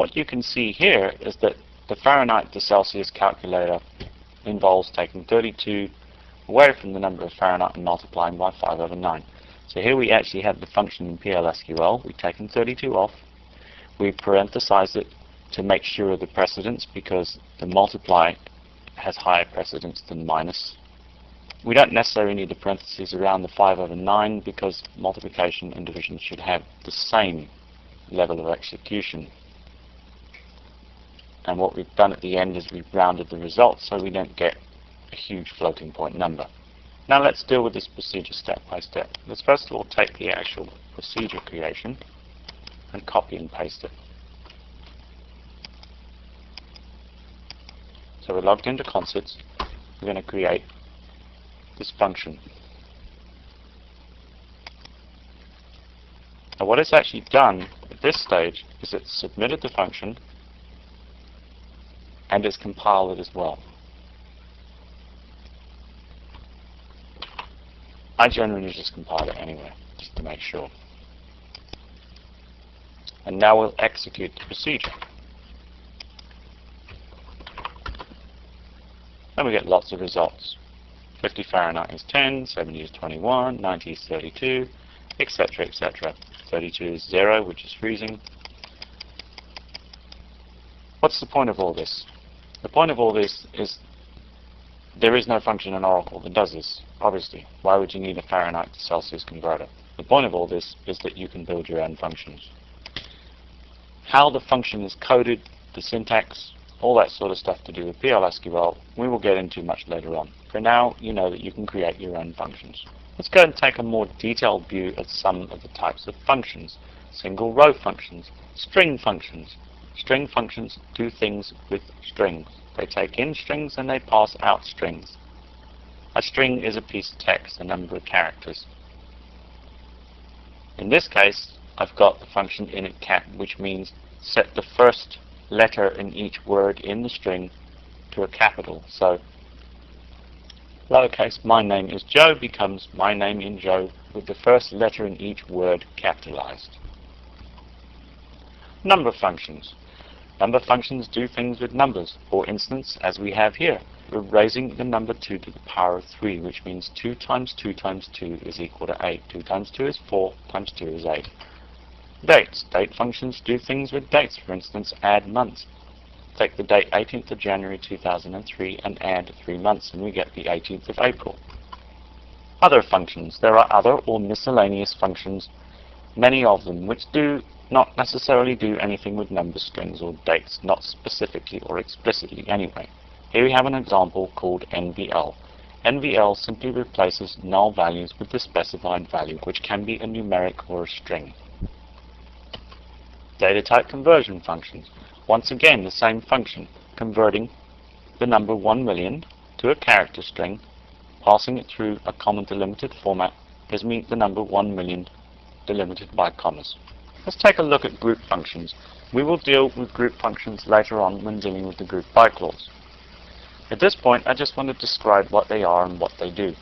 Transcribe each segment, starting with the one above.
What you can see here is that the Fahrenheit to Celsius calculator involves taking 32 away from the number of Fahrenheit and multiplying by 5/9. So here we actually have the function in PLSQL. We've taken 32 off. We parenthesize it to make sure of the precedence because the multiply has higher precedence than minus. We don't necessarily need the parentheses around the 5/9 because multiplication and division should have the same level of execution. And what we've done at the end is we've rounded the result so we don't get a huge floating point number. Now let's deal with this procedure step by step. Let's first of all take the actual procedure creation and copy and paste it. So we're logged into Concerts. We're going to create this function. Now what it's actually done at this stage is it's submitted the function and it's compiled it as well. I generally just compile it anyway, just to make sure. And now we'll execute the procedure. And we get lots of results. 50 Fahrenheit is 10, 70 is 21, 90 is 32, etc., etc. 32 is 0, which is freezing. What's the point of all this? The point of all this is there is no function in Oracle that does this, obviously. Why would you need a Fahrenheit to Celsius converter? The point of all this is that you can build your own functions. How the function is coded, the syntax, all that sort of stuff to do with PLSQL, we will get into much later on. For now, you know that you can create your own functions. Let's go and take a more detailed view of some of the types of functions. Single row functions, string functions. String functions do things with strings. They take in strings and they pass out strings. A string is a piece of text, a number of characters. In this case, I've got the function initCap, which means set the first letter in each word in the string to a capital. So lowercase my name is Joe becomes my name in Joe with the first letter in each word capitalized. Number functions. Number functions do things with numbers. For instance, as we have here, we're raising the number 2 to the power of 3, which means 2 times 2 times 2 is equal to 8. 2 times 2 is 4, times 2 is 8. Dates. Date functions do things with dates. For instance, add months. Take the date 18th of January 2003 and add 3 months and we get the 18th of April. Other functions. There are other or miscellaneous functions, many of them, which do not necessarily do anything with number strings or dates, not specifically or explicitly anyway. Here we have an example called NVL. NVL simply replaces null values with the specified value, which can be a numeric or a string. Data type conversion functions. Once again, the same function, converting the number 1 million to a character string, passing it through a comma delimited format, gives me the number 1 million delimited by commas. Let's take a look at group functions. We will deal with group functions later on when dealing with the group by clause. At this point, I just want to describe what they are and what they do.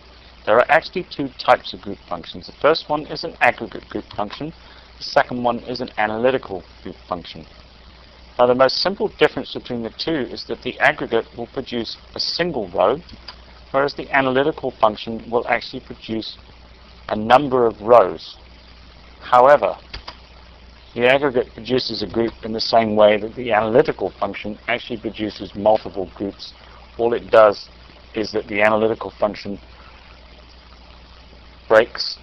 There are actually 2 types of group functions. The first one is an aggregate group function. The second one is an analytical group function. Now the most simple difference between the two is that the aggregate will produce a single row, whereas the analytical function will actually produce a number of rows. However, the aggregate produces a group in the same way that the analytical function actually produces multiple groups. All it does is that the analytical function breaks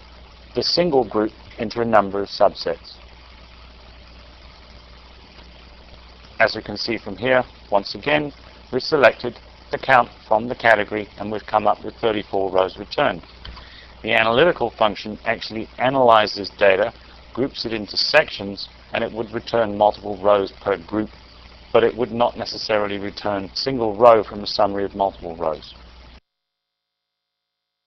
the single group into a number of subsets. As you can see from here, once again, we've selected the count from the category and we've come up with 34 rows returned. The analytical function actually analyzes data, groups it into sections, and it would return multiple rows per group, but it would not necessarily return a single row from a summary of multiple rows.